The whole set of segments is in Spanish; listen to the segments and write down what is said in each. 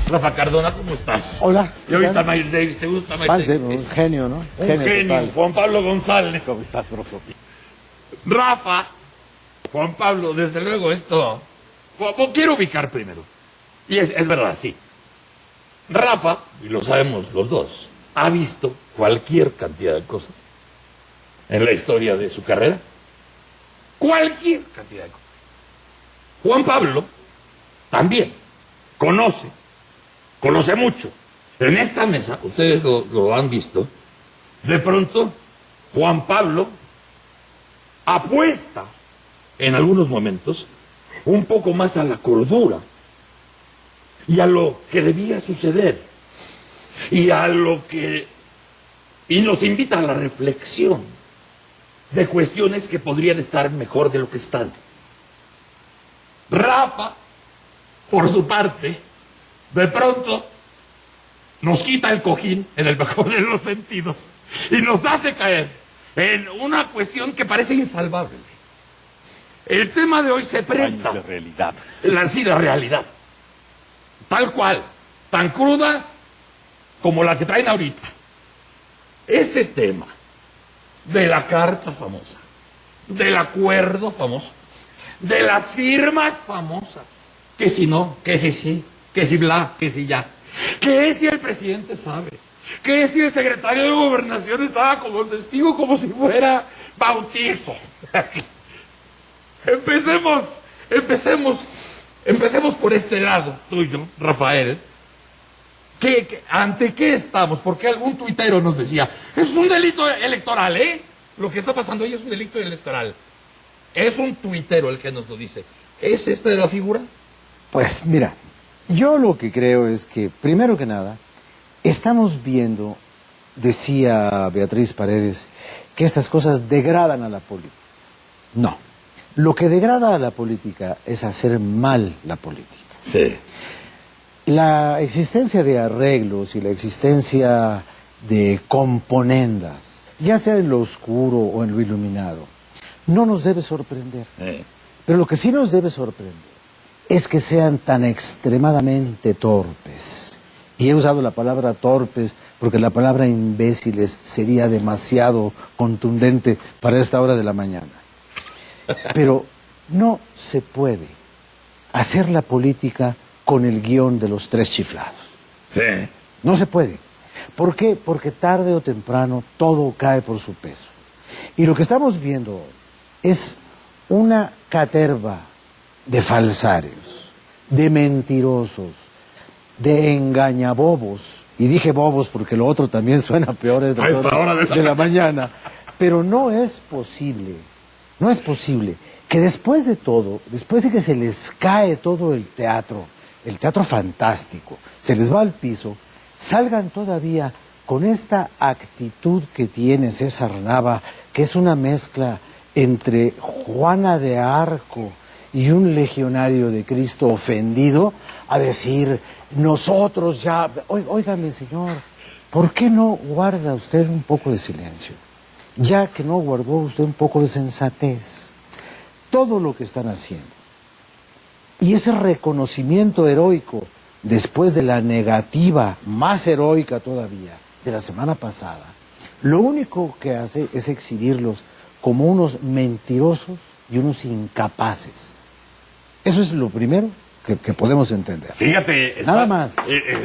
Rafa Cardona, ¿cómo estás? Hola. ¿Ya viste a Miles Davis? ¿Te gusta Miles Davis? Un genio, ¿no? Un genio. Total. Juan Pablo González. ¿Cómo estás, profe? Rafa, Juan Pablo, desde luego esto... Quiero ubicar primero. Y es verdad, sí. Rafa, y lo sabemos los dos, ha visto cualquier cantidad de cosas en la historia de su carrera. Cualquier cantidad de cosas. Juan Pablo también conoce mucho. En esta mesa, ustedes lo han visto, de pronto Juan Pablo apuesta en algunos momentos un poco más a la cordura y a lo que debía suceder y nos invita a la reflexión de cuestiones que podrían estar mejor de lo que están. Rafa, por su parte, de pronto nos quita el cojín, en el mejor de los sentidos, y nos hace caer en una cuestión que parece insalvable. El tema de hoy se presta. La realidad. La realidad. Tal cual, tan cruda como la que traen ahorita. Este tema de la carta famosa, del acuerdo famoso, de las firmas famosas, que si no, que si sí, que si bla, que si ya, que si el presidente sabe, que si el secretario de Gobernación estaba como testigo, como si fuera bautizo. Empecemos por este lado tuyo, Rafael. ¿Ante qué estamos? Porque algún tuitero nos decía, es un delito electoral, ¿eh? Lo que está pasando ahí es un delito electoral. Es un tuitero el que nos lo dice. ¿Es esta la figura? Pues mira, yo lo que creo es que, primero que nada, estamos viendo, decía Beatriz Paredes, que estas cosas degradan a la política. No. Lo que degrada a la política es hacer mal la política. Sí. La existencia de arreglos y la existencia de componendas, ya sea en lo oscuro o en lo iluminado, no nos debe sorprender. Pero lo que sí nos debe sorprender es que sean tan extremadamente torpes. Y he usado la palabra torpes porque la palabra imbéciles sería demasiado contundente para esta hora de la mañana. Pero no se puede hacer la política con el guión de los tres chiflados. Sí. No se puede. ¿Por qué? Porque tarde o temprano todo cae por su peso. Y lo que estamos viendo hoy es una caterva de falsarios, de mentirosos, de engañabobos. Y dije bobos porque lo otro también suena peor a estas horas de la mañana. Pero no es posible que después de todo, después de que se les cae todo el teatro fantástico, se les va al piso, salgan todavía con esta actitud que tiene César Nava, que es una mezcla entre Juana de Arco y un legionario de Cristo ofendido, a decir, nosotros ya... Óigame, señor, ¿por qué no guarda usted un poco de silencio? Ya que no guardó usted un poco de sensatez. Todo lo que están haciendo. Y ese reconocimiento heroico, después de la negativa, más heroica todavía, de la semana pasada, lo único que hace es exhibirlos como unos mentirosos y unos incapaces. Eso es lo primero que podemos entender. Fíjate, nada más.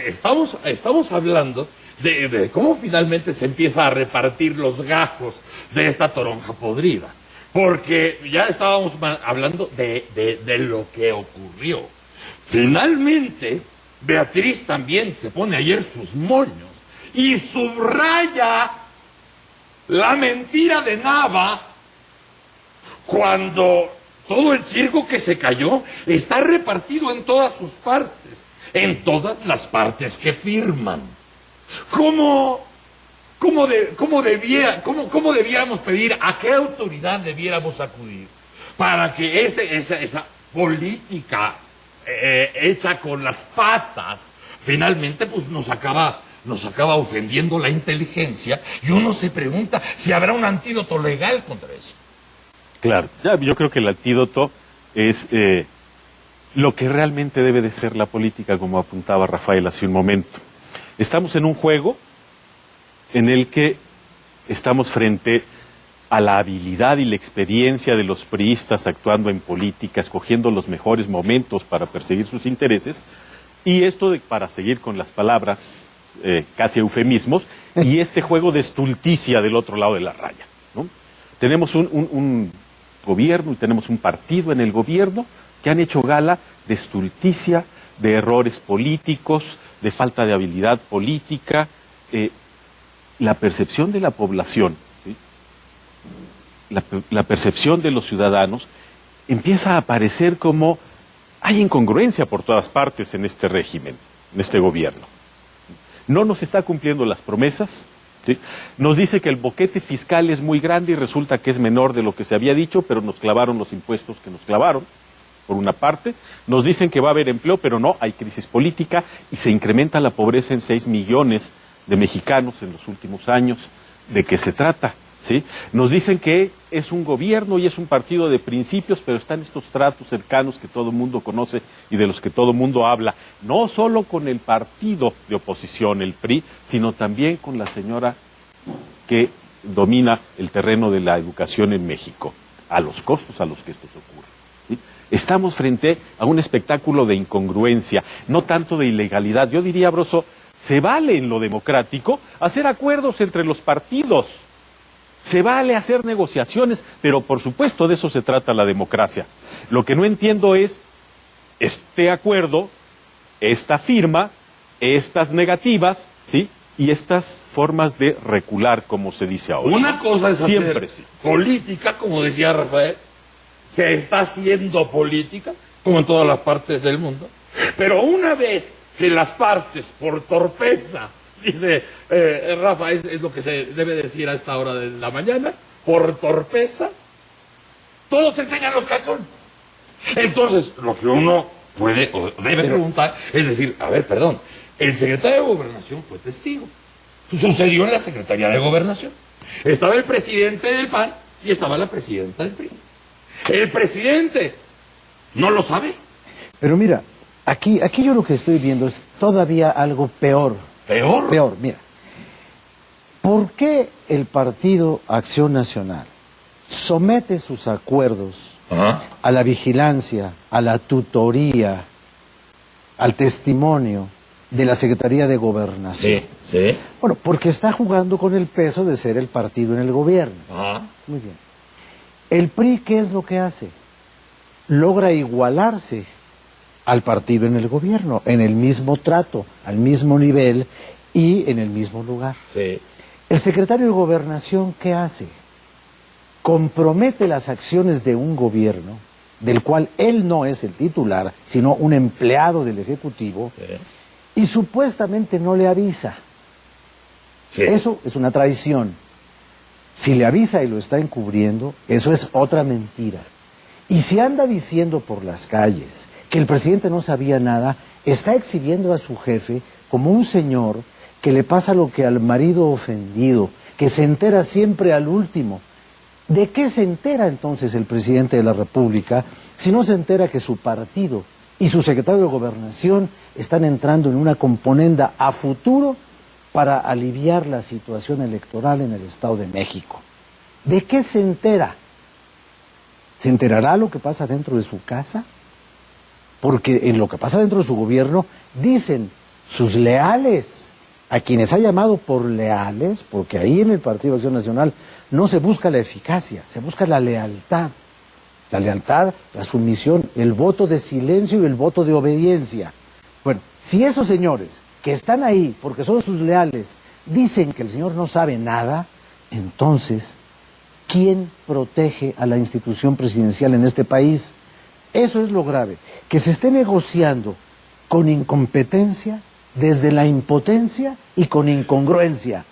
Estamos hablando de cómo finalmente se empieza a repartir los gajos de esta toronja podrida. Porque ya estábamos hablando de lo que ocurrió. Finalmente, Beatriz también se pone ayer sus moños y subraya la mentira de Nava cuando todo el circo que se cayó está repartido en todas sus partes, en todas las partes que firman. ¿Cómo debiéramos pedir, a qué autoridad debiéramos acudir para que esa política hecha con las patas finalmente pues nos acaba ofendiendo la inteligencia, y uno se pregunta si habrá un antídoto legal contra eso? Claro, yo creo que el antídoto es lo que realmente debe de ser la política, como apuntaba Rafael hace un momento. Estamos en un juego en el que estamos frente a la habilidad y la experiencia de los priistas actuando en política, escogiendo los mejores momentos para perseguir sus intereses, y esto para seguir con las palabras casi eufemismos, y este juego de estulticia del otro lado de la raya, ¿no? Tenemos un gobierno y tenemos un partido en el gobierno que han hecho gala de estulticia, de errores políticos, de falta de habilidad política. La percepción de la población, ¿sí? La percepción de los ciudadanos empieza a aparecer como hay incongruencia por todas partes en este régimen, en este gobierno. No nos está cumpliendo las promesas, ¿sí? Nos dice que el boquete fiscal es muy grande y resulta que es menor de lo que se había dicho, pero nos clavaron los impuestos que nos clavaron, por una parte. Nos dicen que va a haber empleo, pero no, hay crisis política y se incrementa la pobreza en 6 millones de mexicanos en los últimos años. ¿De qué se trata? ¿Sí? Nos dicen que es un gobierno y es un partido de principios, pero están estos tratos cercanos que todo el mundo conoce y de los que todo el mundo habla, no solo con el partido de oposición, el PRI, sino también con la señora que domina el terreno de la educación en México, a los costos a los que esto ocurre. ¿Sí? Estamos frente a un espectáculo de incongruencia, no tanto de ilegalidad. Yo diría, Broso, se vale en lo democrático hacer acuerdos entre los partidos. Se vale hacer negociaciones, pero por supuesto de eso se trata la democracia. Lo que no entiendo es este acuerdo, esta firma, estas negativas, ¿sí? Y estas formas de recular, como se dice ahora. Una cosa es siempre hacer política, como decía Rafael, se está haciendo política, como en todas las partes del mundo, pero una vez que las partes, por torpeza, dice Rafa, es lo que se debe decir a esta hora de la mañana, por torpeza, todos enseñan los calzones. Entonces, lo que uno puede o debe preguntar es decir, a ver, perdón, el secretario de Gobernación fue testigo. Sucedió en la Secretaría de Gobernación. Estaba el presidente del PAN y estaba la presidenta del PRI. El presidente no lo sabe. Pero mira, aquí yo lo que estoy viendo es todavía algo peor. ¿Peor? Peor, mira. ¿Por qué el Partido Acción Nacional somete sus acuerdos a la vigilancia, a la tutoría, al testimonio de la Secretaría de Gobernación? Sí. Bueno, porque está jugando con el peso de ser el partido en el gobierno. Ajá. Muy bien. ¿El PRI qué es lo que hace? Logra igualarse al partido en el gobierno, en el mismo trato, al mismo nivel y en el mismo lugar. Sí. El secretario de Gobernación, ¿qué hace? Compromete las acciones de un gobierno, del cual él no es el titular, sino un empleado del Ejecutivo, y supuestamente no le avisa. Sí. Eso es una traición. Si le avisa y lo está encubriendo, eso es otra mentira. Y si anda diciendo por las calles que el presidente no sabía nada, está exhibiendo a su jefe como un señor que le pasa lo que al marido ofendido, que se entera siempre al último. ¿De qué se entera entonces el presidente de la República si no se entera que su partido y su secretario de Gobernación están entrando en una componenda a futuro para aliviar la situación electoral en el Estado de México? ¿De qué se entera? ¿Se enterará lo que pasa dentro de su casa? Porque en lo que pasa dentro de su gobierno, dicen sus leales, a quienes ha llamado por leales, porque ahí en el Partido Acción Nacional no se busca la eficacia, se busca la lealtad. La lealtad, la sumisión, el voto de silencio y el voto de obediencia. Bueno, si esos señores que están ahí porque son sus leales dicen que el señor no sabe nada, entonces, ¿quién protege a la institución presidencial en este país? Eso es lo grave, que se esté negociando con incompetencia, desde la impotencia y con incongruencia.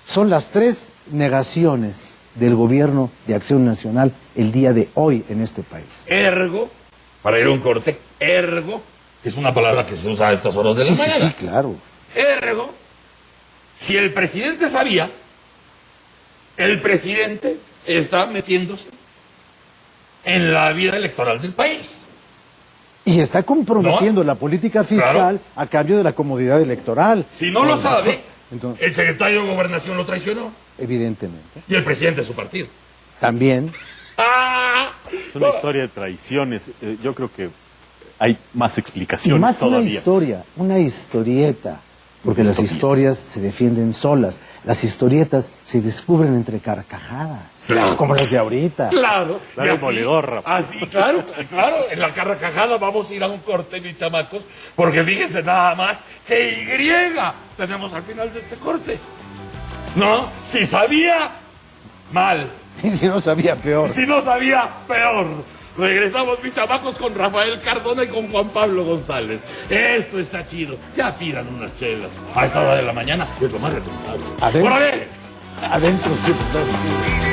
Son las tres negaciones del gobierno de Acción Nacional el día de hoy en este país. Ergo, para ir a un corte, ergo, que es una palabra que se usa a estas horas de la mañana. Sí, claro. Ergo, si el presidente sabía, el presidente está metiéndose en la vida electoral del país. Y está comprometiendo la política fiscal Claro. a cambio de la comodidad electoral. Si no lo sabe, Entonces, el secretario de Gobernación lo traicionó evidentemente. y el presidente de su partido. También. ¡Ah! Es una historia de traiciones. Yo creo que hay más Y explicaciones más que una todavía. historia, una historieta. Porque las Distopía. historias se defienden solas. Las historietas se descubren entre carcajadas. Claro. Como las de ahorita. Claro. La y demoledor, Rafa. Así, claro, claro. En la carcajada vamos a ir a un corte, mis chamacos, porque fíjense nada más que Y tenemos al final de este corte. ¿No? Si sabía, mal. Y si no sabía, peor. Si no sabía, peor. Regresamos, mis chamacos, con Rafael Cardona y con Juan Pablo González. Esto está chido. Ya pidan unas chelas. A esta hora de la mañana es lo más recomendable. Adentro. ¡Órale! Adentro siempre está.